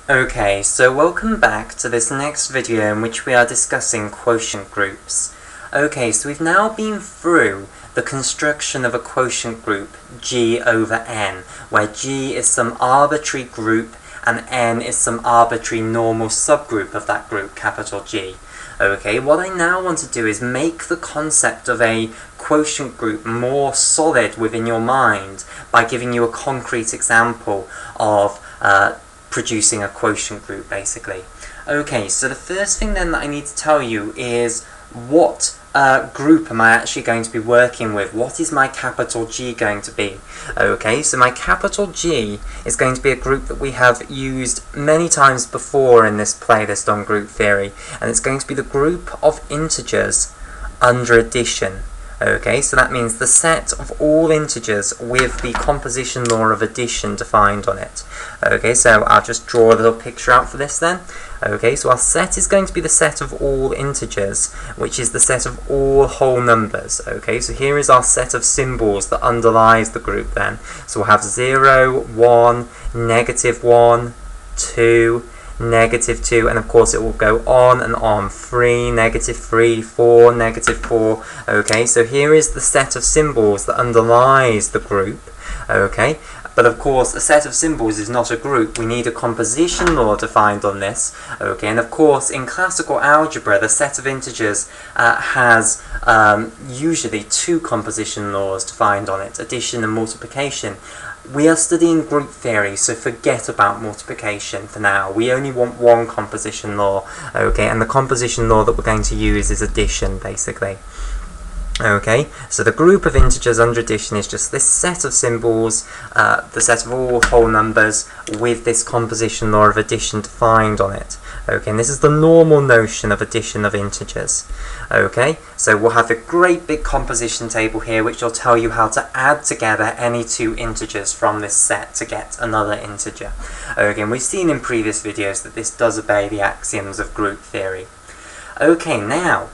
Okay, so welcome back to this next video in which we are discussing quotient groups. Okay, so we've now been through the construction of a quotient group, G over N, where G is some arbitrary group and N is some arbitrary normal subgroup of that group, capital G. Okay, what I now want to do is make the concept of a quotient group more solid within your mind by giving you a concrete example of producing a quotient group, basically. Okay, so the first thing then that I need to tell you is what group am I actually going to be working with? What is my capital G going to be? Okay, so my capital G is going to be a group that we have used many times before in this playlist on group theory, and it's going to be the group of integers under addition. Okay, so that means the set of all integers with the composition law of addition defined on it. Okay, so I'll just draw a little picture out for this then. Okay, so our set is going to be the set of all integers, which is the set of all whole numbers. Okay, so here is our set of symbols that underlies the group then. So we'll have 0, 1, -1, 2, -2, and of course it will go on and on. 3, -3, 4, -4. Okay, so here is the set of symbols that underlies the group. Okay, but of course a set of symbols is not a group. We need a composition law defined on this. Okay, and of course in classical algebra the set of integers has usually two composition laws defined on it, addition and multiplication. We are studying group theory, so forget about multiplication for now. We only want one composition law, okay, and the composition law that we're going to use is addition, basically. Okay, so the group of integers under addition is just this set of symbols, the set of all whole numbers with this composition law of addition defined on it. Okay, and this is the normal notion of addition of integers. Okay, so we'll have a great big composition table here which will tell you how to add together any two integers from this set to get another integer. Okay, and we've seen in previous videos that this does obey the axioms of group theory. Okay, now,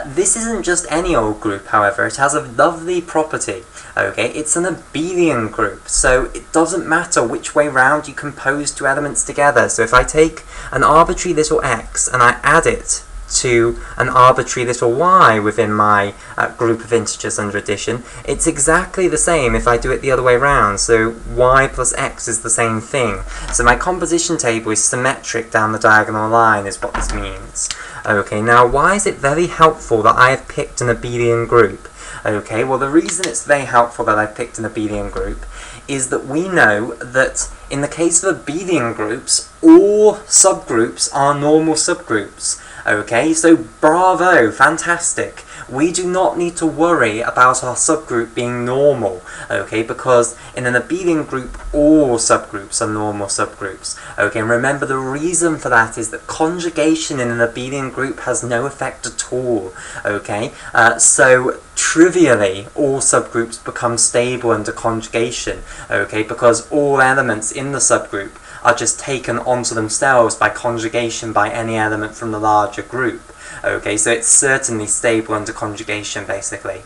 this isn't just any old group, however. It has a lovely property. Okay, it's an abelian group, so it doesn't matter which way round you compose two elements together. So if I take an arbitrary little x and I add it to an arbitrary little y within my group of integers under addition, it's exactly the same if I do it the other way around. So y plus x is the same thing. So my composition table is symmetric down the diagonal line is what this means. Okay, now why is it very helpful that I have picked an abelian group? Okay, well the reason it's very helpful that I've picked an abelian group is that we know that in the case of abelian groups, all subgroups are normal subgroups. Okay, so bravo, fantastic. We do not need to worry about our subgroup being normal, okay, because in an abelian group, all subgroups are normal subgroups. Okay, and remember the reason for that is that conjugation in an abelian group has no effect at all, okay? So trivially, all subgroups become stable under conjugation, okay, because all elements in the subgroup are just taken onto themselves by conjugation by any element from the larger group. Okay, so it's certainly stable under conjugation, basically.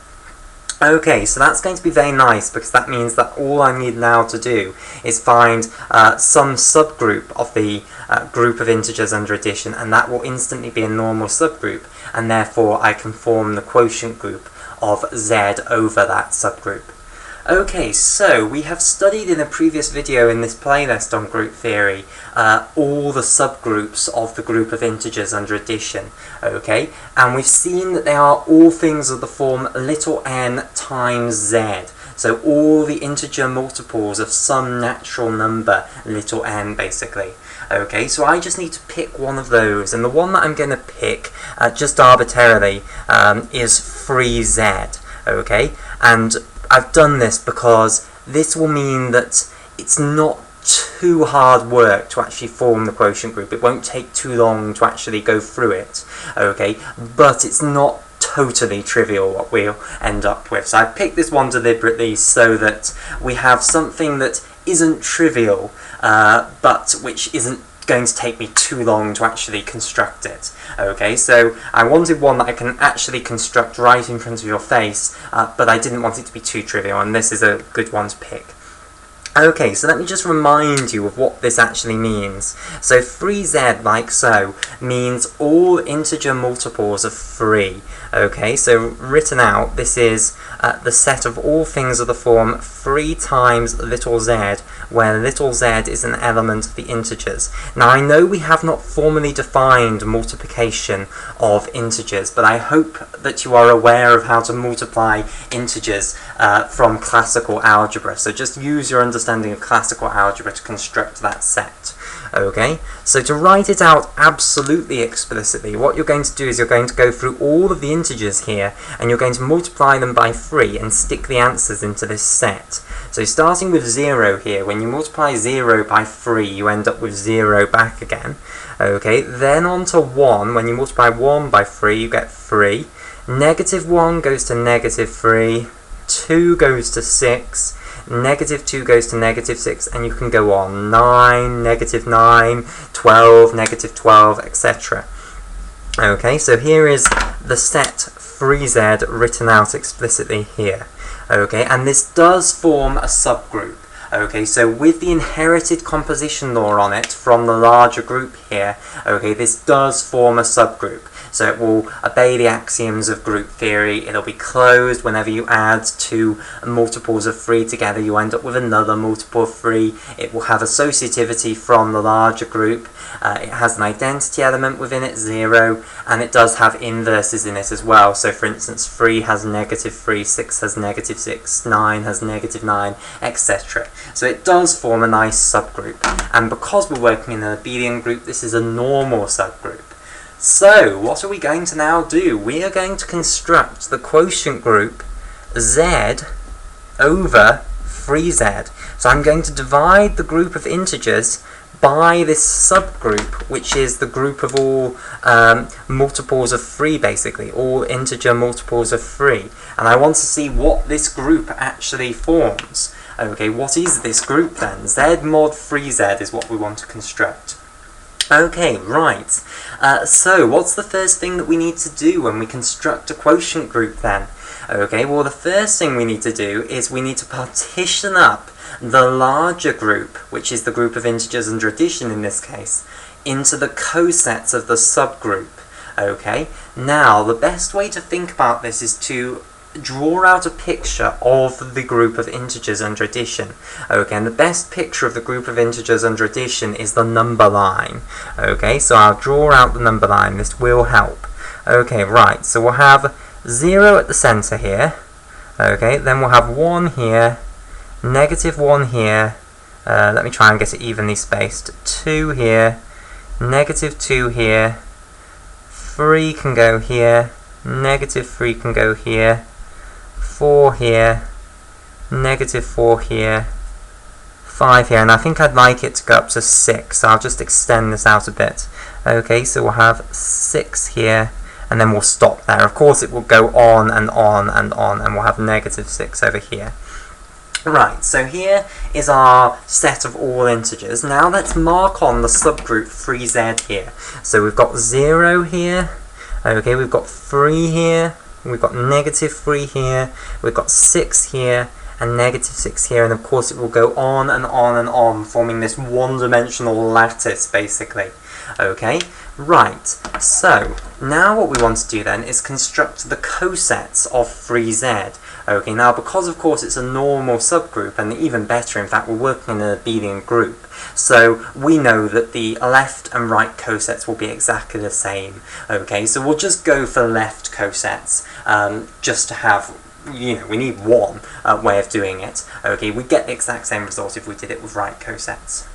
Okay, so that's going to be very nice because that means that all I need now to do is find some subgroup of the group of integers under addition, and that will instantly be a normal subgroup, and therefore I can form the quotient group of Z over that subgroup. Okay, so we have studied in a previous video in this playlist on group theory all the subgroups of the group of integers under addition, okay, and we've seen that they are all things of the form little n times z, so all the integer multiples of some natural number, little n, basically. Okay, so I just need to pick one of those, and the one that I'm going to pick, just arbitrarily, is 3z, okay, and I've done this because this will mean that it's not too hard work to actually form the quotient group. It won't take too long to actually go through it, okay, but it's not totally trivial what we'll end up with. So I picked this one deliberately so that we have something that isn't trivial, but which isn't going to take me too long to actually construct it. Okay, so I wanted one that I can actually construct right in front of your face, but I didn't want it to be too trivial, and this is a good one to pick. Okay, so let me just remind you of what this actually means. So 3z, like so, means all integer multiples of 3. Okay, so written out, this is the set of all things of the form 3 times little z, where little z is an element of the integers. Now I know we have not formally defined multiplication of integers, but I hope that you are aware of how to multiply integers from classical algebra. So just use your understanding of classical algebra to construct that set. Okay, so to write it out absolutely explicitly, what you're going to do is you're going to go through all of the integers here, and you're going to multiply them by 3 and stick the answers into this set. So starting with 0 here, when you multiply 0 by 3, you end up with 0 back again. Okay, then on to 1, when you multiply 1 by 3, you get 3. Negative 1 goes to negative 3, 2 goes to 6, negative 2 goes to negative 6, and you can go on. 9, negative 9, 12, negative 12, etc. Okay, so here is the set 3z written out explicitly here. Okay, and this does form a subgroup. Okay, so with the inherited composition law on it from the larger group here, okay, this does form a subgroup. So it will obey the axioms of group theory. It'll be closed. Whenever you add two multiples of 3 together, you end up with another multiple of 3. It will have associativity from the larger group. It has an identity element within it, 0, and it does have inverses in it as well. So for instance, 3 has negative 3, 6 has negative 6, 9 has negative 9, etc. So it does form a nice subgroup. And because we're working in an abelian group, this is a normal subgroup. So, what are we going to now do? We are going to construct the quotient group z over 3z. So I'm going to divide the group of integers by this subgroup, which is the group of all multiples of 3, basically, all integer multiples of 3. And I want to see what this group actually forms. Okay, what is this group then? Z mod 3z is what we want to construct. Okay, right. So what's the first thing that we need to do when we construct a quotient group then? Okay, well the first thing we need to do is we need to partition up the larger group, which is the group of integers under addition in this case, into the cosets of the subgroup. Okay, now the best way to think about this is to draw out a picture of the group of integers under addition. Okay, and the best picture of the group of integers under addition is the number line. Okay, so I'll draw out the number line. This will help. Okay, right, so we'll have 0 at the center here. Okay, then we'll have 1 here, negative 1 here. Let me try and get it evenly spaced. 2 here, negative 2 here, 3 can go here, negative 3 can go here, 4 here, negative 4 here, 5 here, and I think I'd like it to go up to 6, so I'll just extend this out a bit. Okay, so we'll have 6 here, and then we'll stop there. Of course it will go on and on and on, and we'll have negative 6 over here. Right, so here is our set of all integers. Now let's mark on the subgroup 3z here. So we've got 0 here, okay, we've got 3 here, we've got negative 3 here, we've got 6 here, and negative 6 here, and of course it will go on and on and on, forming this one-dimensional lattice, basically. Okay, right, so now what we want to do then is construct the cosets of 3z. Okay, now because of course it's a normal subgroup, and even better, in fact, we're working in an abelian group, so we know that the left and right cosets will be exactly the same. Okay, so we'll just go for left cosets, just to have, you know, we need one way of doing it. Okay, we get the exact same result if we did it with right cosets.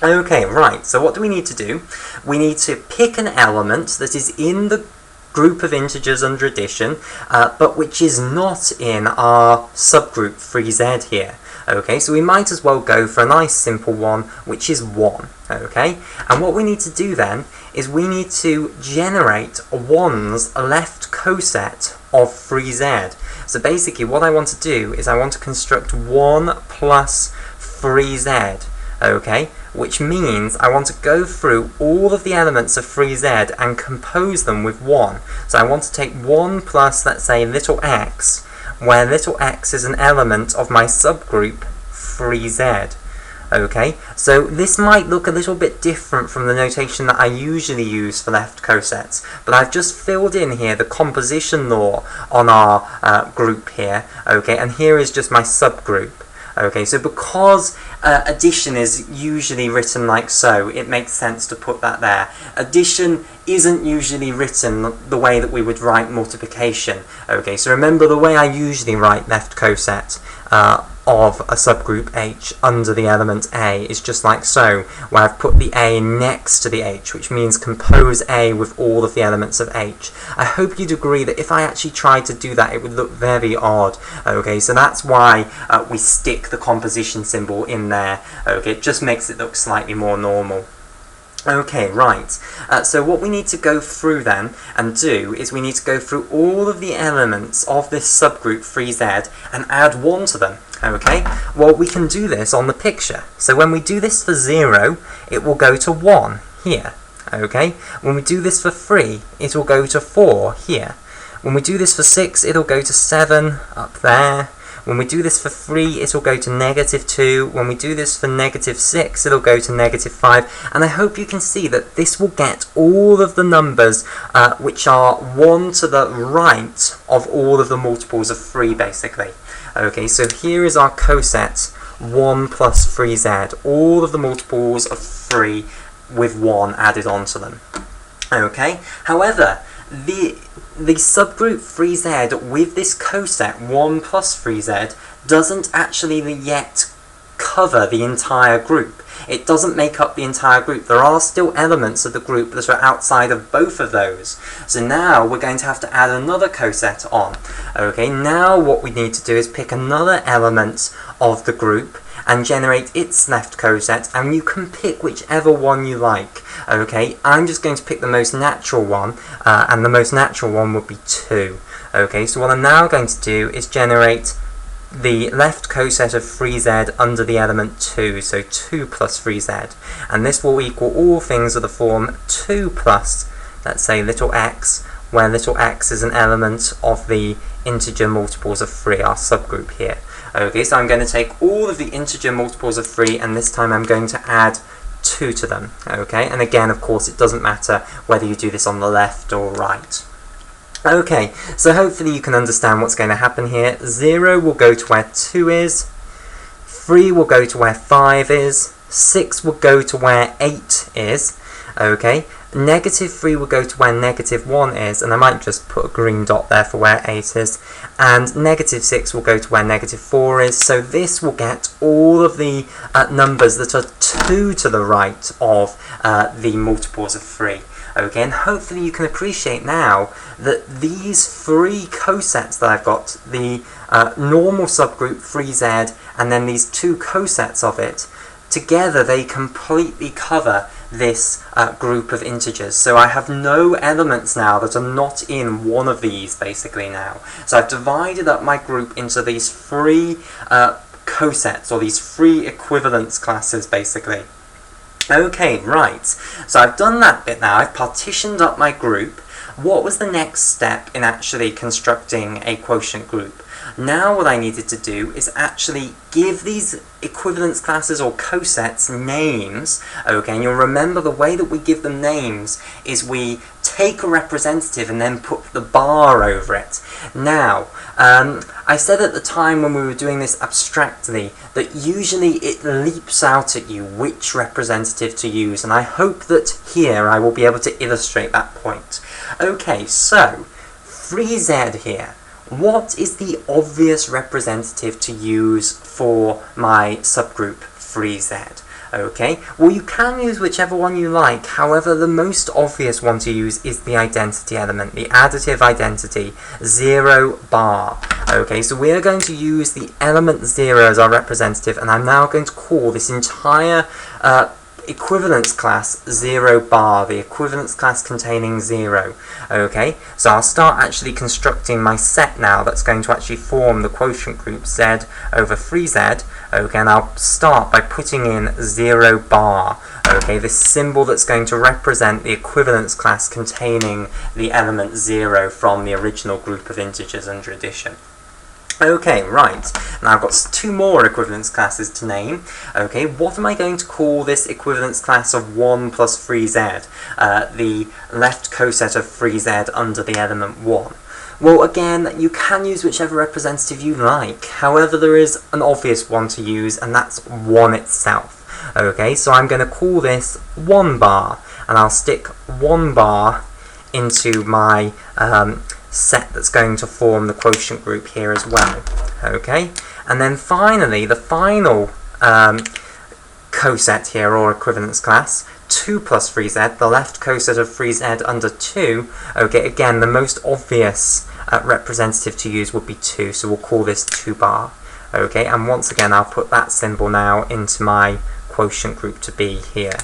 Okay, right, so what do we need to do? We need to pick an element that is in the group of integers under addition, but which is not in our subgroup 3z here. Okay, so we might as well go for a nice simple one, which is 1. Okay, and what we need to do then is we need to generate 1's left coset of 3z. So basically what I want to do is I want to construct 1 plus 3z. Okay, which means I want to go through all of the elements of 3z and compose them with 1. So I want to take 1 plus, let's say, little x, where little x is an element of my subgroup free z. Okay, so this might look a little bit different from the notation that I usually use for left cosets, but I've just filled in here the composition law on our group here, okay, and here is just my subgroup. Okay, so because addition is usually written like so, it makes sense to put that there. Addition isn't usually written the way that we would write multiplication. Okay, so remember the way I usually write left coset of a subgroup H under the element A is just like so, where I've put the A next to the H, which means compose A with all of the elements of H. I hope you'd agree that if I actually tried to do that, it would look very odd. Okay, so that's why we stick the composition symbol in there. Okay, it just makes it look slightly more normal. Okay, right, so what we need to go through then and do is we need to go through all of the elements of this subgroup free z and add 1 to them. Okay, well we can do this on the picture. So when we do this for 0, it will go to 1 here. Okay, when we do this for 3, it will go to 4 here. When we do this for 6, it'll go to 7 up there. When we do this for 3, it'll go to -2. When we do this for -6, it'll go to -5. And I hope you can see that this will get all of the numbers which are 1 to the right of all of the multiples of 3, basically. Okay, so here is our coset 1 plus 3z, all of the multiples of 3 with 1 added onto them. Okay, however, the subgroup 3z with this coset 1 plus 3z doesn't actually yet cover the entire group. It doesn't make up the entire group. There are still elements of the group that are outside of both of those. So now we're going to have to add another coset on. Okay, now what we need to do is pick another element of the group and generate its left coset, and you can pick whichever one you like. Okay, I'm just going to pick the most natural one, and the most natural one would be 2. Okay, so what I'm now going to do is generate the left coset of 3z under the element 2, so 2 plus 3z, and this will equal all things of the form 2 plus, let's say, little x, where little x is an element of the integer multiples of 3, our subgroup here. Okay, so I'm going to take all of the integer multiples of 3, and this time I'm going to add 2 to them. Okay, and again, of course, it doesn't matter whether you do this on the left or right. Okay, so hopefully you can understand what's going to happen here. 0 will go to where 2 is, 3 will go to where 5 is, 6 will go to where 8 is, okay, -3 will go to where -1 is, and I might just put a green dot there for where 8 is, and -6 will go to where -4 is, so this will get all of the numbers that are 2 to the right of the multiples of 3. Okay, and hopefully you can appreciate now that these 3 cosets that I've got, the normal subgroup 3z, and then these 2 cosets of it, together they completely cover this group of integers. So I have no elements now that are not in one of these, basically, now. So I've divided up my group into these 3 cosets, or these 3 equivalence classes, basically. Okay, right, so I've done that bit now. I've partitioned up my group. What was the next step in actually constructing a quotient group? Now what I needed to do is actually give these equivalence classes or cosets names. Okay, and you'll remember the way that we give them names is we take a representative and then put the bar over it. Now, I said at the time when we were doing this abstractly that usually it leaps out at you which representative to use, and I hope that here I will be able to illustrate that point. Okay, so 3z here. What is the obvious representative to use for my subgroup 3z? Okay, well you can use whichever one you like, however the most obvious one to use is the identity element, the additive identity, 0 bar. Okay, so we are going to use the element 0 as our representative, and I'm now going to call this entire equivalence class 0 bar, the equivalence class containing 0. Okay, so I'll start actually constructing my set now that's going to actually form the quotient group z over 3z. Okay, and I'll start by putting in 0 bar. Okay, this symbol that's going to represent the equivalence class containing the element 0 from the original group of integers under addition. Okay, right, now I've got two more equivalence classes to name. Okay, what am I going to call this equivalence class of 1 plus 3z, the left coset of 3z under the element 1? Well, again, you can use whichever representative you like. However, there is an obvious one to use, and that's 1 itself. Okay, so I'm going to call this 1 bar, and I'll stick 1 bar into my set that's going to form the quotient group here as well. Okay, and then finally, the final coset here, or equivalence class, 2 plus 3z, the left coset of 3z under 2. Okay, again, the most obvious representative to use would be 2, so we'll call this 2 bar. Okay, and once again, I'll put that symbol now into my quotient group to be here.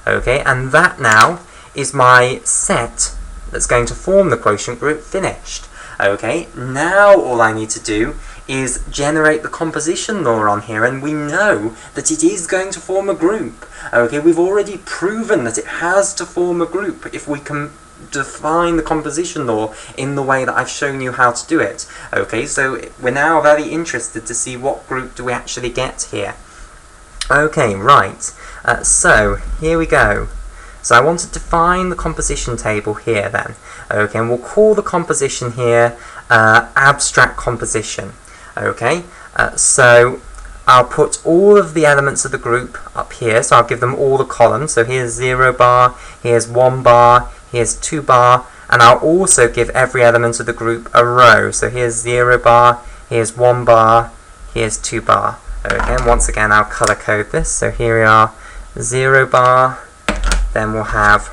Okay, and that now is my set that's going to form the quotient group finished. Okay, now all I need to do is generate the composition law on here, and we know that it is going to form a group. Okay, we've already proven that it has to form a group if we can define the composition law in the way that I've shown you how to do it. Okay, so we're now very interested to see what group do we actually get here. Okay, right, so here we go. So I want to define the composition table here then. Okay, and we'll call the composition here abstract composition. Okay, so I'll put all of the elements of the group up here, so I'll give them all the columns. So here's 0 bar, here's 1 bar, here's 2 bar, and I'll also give every element of the group a row. So here's 0 bar, here's 1 bar, here's 2 bar. Okay, and once again I'll color code this. So here we are, 0 bar, then we'll have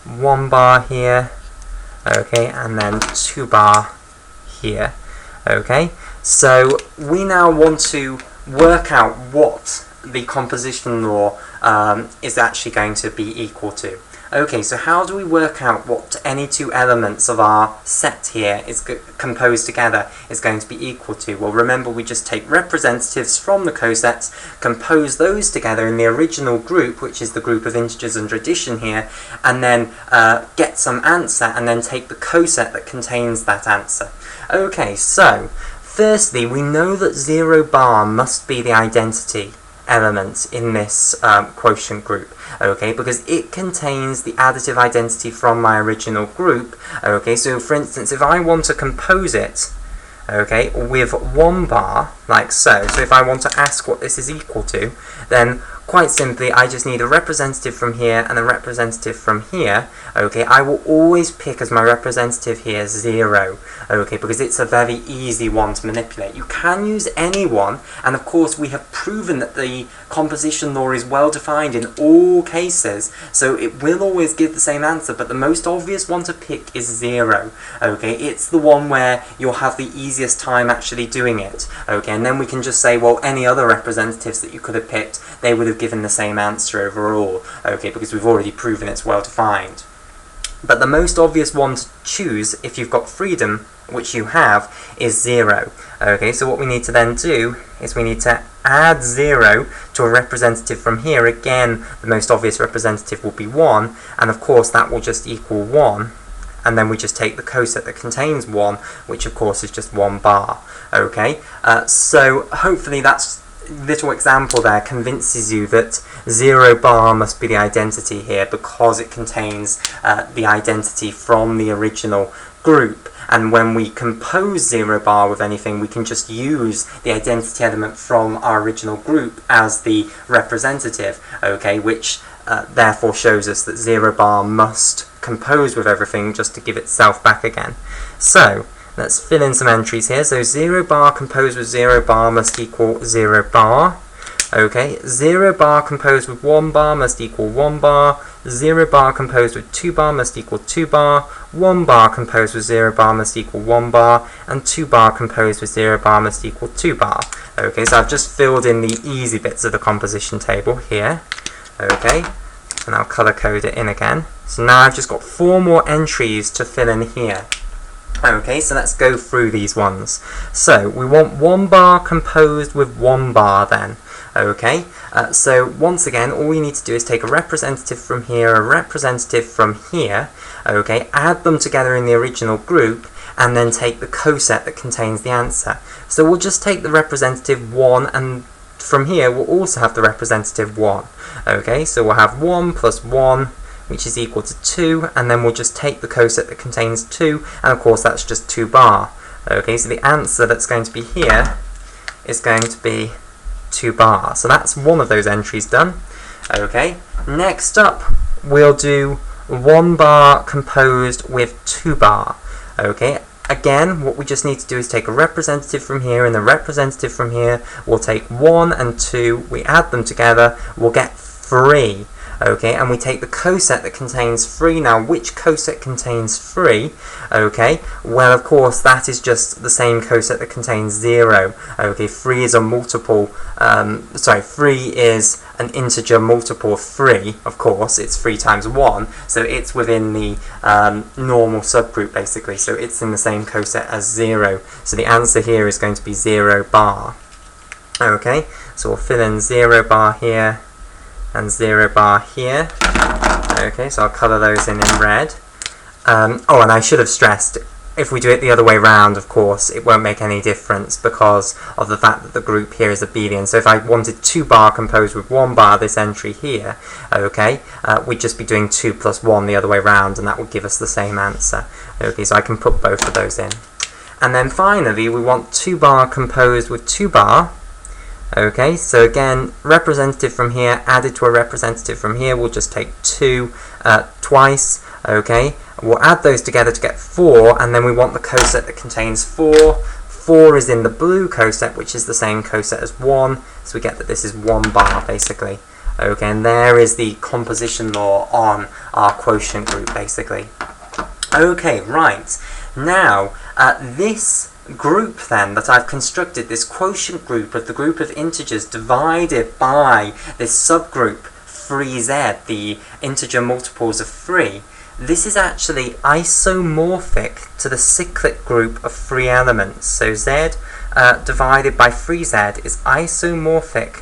1 bar here, okay, and then 2 bar here. Okay, so we now want to work out what the composition law is actually going to be equal to. Okay, so how do we work out what any two elements of our set here is composed together is going to be equal to? Well, remember, we just take representatives from the cosets, compose those together in the original group, which is the group of integers under addition here, and then get some answer, and then take the coset that contains that answer. Okay, so firstly, we know that 0 bar must be the identity element in this quotient group, okay, because it contains the additive identity from my original group. Okay, so for instance, if I want to compose it, okay, with 1 bar, like so if I want to ask what this is equal to, then quite simply I just need a representative from here and a representative from here. Okay, I will always pick as my representative here 0, okay, because it's a very easy one to manipulate. You can use any one, and of course we have proven that the composition law is well defined in all cases, so it will always give the same answer, but the most obvious one to pick is 0. Okay, it's the one where you'll have the easiest time actually doing it. Okay, and then we can just say, well, any other representatives that you could have picked, they would have given the same answer overall, okay, because we've already proven it's well defined. But the most obvious one to choose, if you've got freedom, which you have, is 0. Okay, so what we need to then do is we need to add 0 to a representative from here. Again, the most obvious representative will be 1, and of course that will just equal 1. And then we just take the coset that contains 1, which of course is just 1 bar. Okay, so hopefully that little example there convinces you that 0 bar must be the identity here, because it contains the identity from the original group. And when we compose 0 bar with anything, we can just use the identity element from our original group as the representative, okay, which therefore shows us that 0 bar must compose with everything just to give itself back again. So let's fill in some entries here. So 0 bar composed with 0 bar must equal 0 bar. Okay, 0 bar composed with 1 bar must equal 1 bar. 0 bar composed with 2 bar must equal 2 bar. 1 bar composed with 0 bar must equal 1 bar. And 2 bar composed with 0 bar must equal 2 bar. Okay, so I've just filled in the easy bits of the composition table here. Okay, and I'll color code it in again. So now I've just got 4 more entries to fill in here. Okay, so let's go through these ones. So we want 1 bar composed with 1 bar then. Okay, so once again, all we need to do is take a representative from here, a representative from here, okay, add them together in the original group, and then take the coset that contains the answer. So we'll just take the representative 1, and from here we'll also have the representative 1. Okay, so we'll have 1 plus 1, which is equal to 2, and then we'll just take the coset that contains 2, and of course that's just 2 bar. Okay, so the answer that's going to be here is going to be 2 bar. So that's one of those entries done. Okay, next up we'll do 1 bar composed with 2 bar. Okay, again what we just need to do is take a representative from here and a representative from here. We'll take 1 and 2, we add them together, we'll get 3. Okay, and we take the coset that contains 3. Now, which coset contains 3? Okay, well, of course, that is just the same coset that contains 0. Okay, 3 is a multiple, 3 is an integer multiple of 3, of course. It's 3 times 1, so it's within the normal subgroup, basically. So it's in the same coset as 0. So the answer here is going to be 0 bar. Okay, so we'll fill in 0 bar here, and 0 bar here. Okay, so I'll colour those in red. Oh, and I should have stressed, if we do it the other way round, of course, it won't make any difference because of the fact that the group here is abelian. So if I wanted 2 bar composed with 1 bar, this entry here, okay, we'd just be doing 2 plus 1 the other way round, and that would give us the same answer. Okay, so I can put both of those in. And then finally, we want 2 bar composed with 2 bar. Okay, so again, representative from here added to a representative from here, we'll just take 2 twice. Okay, we'll add those together to get 4, and then we want the coset that contains 4. 4 is in the blue coset, which is the same coset as 1, so we get that this is 1 bar, basically. Okay, and there is the composition law on our quotient group, basically. Okay, right. Now, this group then that I've constructed, this quotient group of the group of integers divided by this subgroup 3z, the integer multiples of 3, this is actually isomorphic to the cyclic group of 3 elements. So z divided by 3z is isomorphic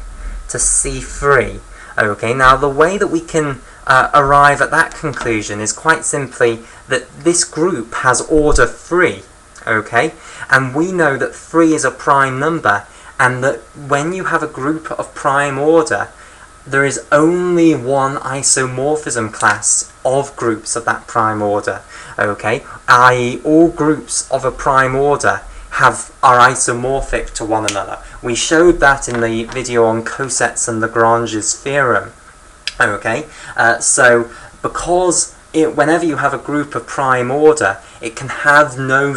to C3. Okay, now the way that we can arrive at that conclusion is quite simply that this group has order 3. Okay, and we know that 3 is a prime number, and that when you have a group of prime order, there is only one isomorphism class of groups of that prime order. Okay, i.e. all groups of a prime order are isomorphic to one another. We showed that in the video on Cosets and Lagrange's theorem. Okay, so because whenever you have a group of prime order, it can have no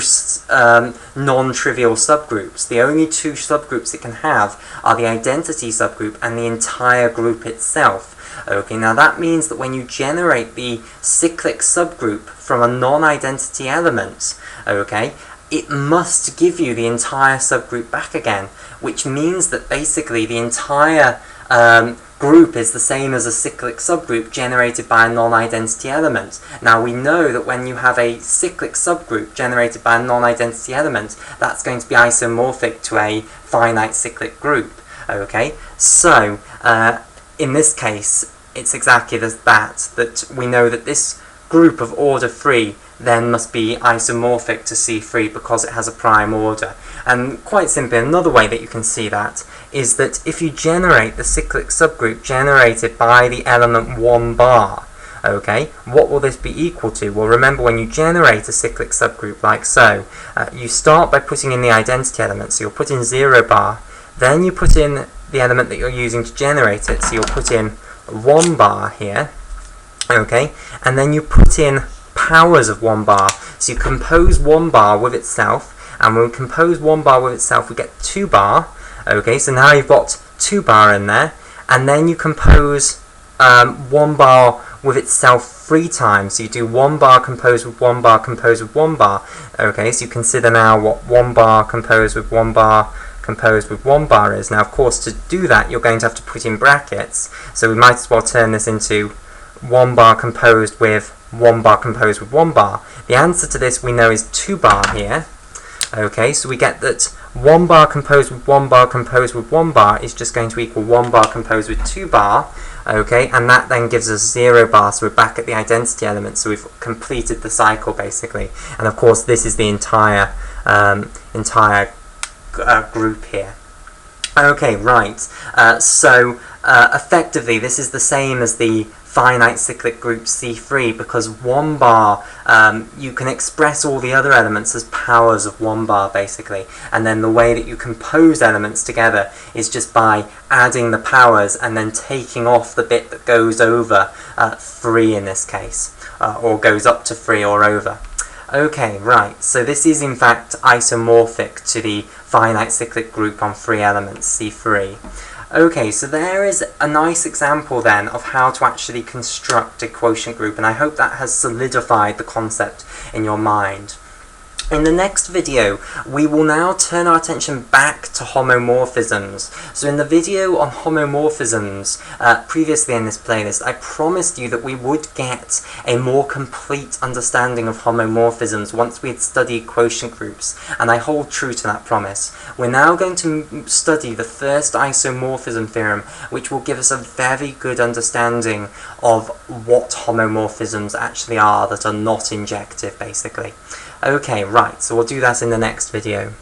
non-trivial subgroups. The only 2 subgroups it can have are the identity subgroup and the entire group itself. Okay, now that means that when you generate the cyclic subgroup from a non-identity element, okay, it must give you the entire subgroup back again, which means that basically the entire group is the same as a cyclic subgroup generated by a non-identity element. Now we know that when you have a cyclic subgroup generated by a non-identity element, that's going to be isomorphic to a finite cyclic group. Okay, so in this case it's exactly that we know that this group of order 3 then must be isomorphic to C3 because it has a prime order. And quite simply, another way that you can see that is that if you generate the cyclic subgroup generated by the element 1 bar, okay, what will this be equal to? Well, remember, when you generate a cyclic subgroup like so, you start by putting in the identity element, so you'll put in 0 bar, then you put in the element that you're using to generate it, so you'll put in 1 bar here, okay, and then you put in powers of 1 bar, so you compose 1 bar with itself, and when we compose 1 bar with itself we get 2 bar, okay, so now you've got 2 bar in there, and then you compose 1 bar with itself 3 times, so you do 1 bar composed with 1 bar composed with 1 bar, okay, so you consider now what 1 bar composed with 1 bar composed with 1 bar is. Now of course to do that you're going to have to put in brackets, so we might as well turn this into 1 bar composed with 1 bar composed with 1 bar. The answer to this we know is 2 bar here. Okay, so we get that 1 bar composed with 1 bar composed with 1 bar is just going to equal 1 bar composed with 2 bar, Okay, and that then gives us 0 bar, so we're back at the identity element, so we've completed the cycle basically. And of course this is the entire group here. Okay, right, so effectively this is the same as the finite cyclic group C3, because 1 bar, you can express all the other elements as powers of 1 bar basically, and then the way that you compose elements together is just by adding the powers and then taking off the bit that goes over 3 in this case, or goes up to 3 or over. Okay, right, so this is in fact isomorphic to the finite cyclic group on 3 elements, C3. Okay, so there is a nice example then of how to actually construct a quotient group, and I hope that has solidified the concept in your mind. In the next video, we will now turn our attention back to homomorphisms. So in the video on homomorphisms, previously in this playlist, I promised you that we would get a more complete understanding of homomorphisms once we had studied quotient groups, and I hold true to that promise. We're now going to study the First Isomorphism Theorem, which will give us a very good understanding of what homomorphisms actually are that are not injective, basically. Okay, right, so we'll do that in the next video.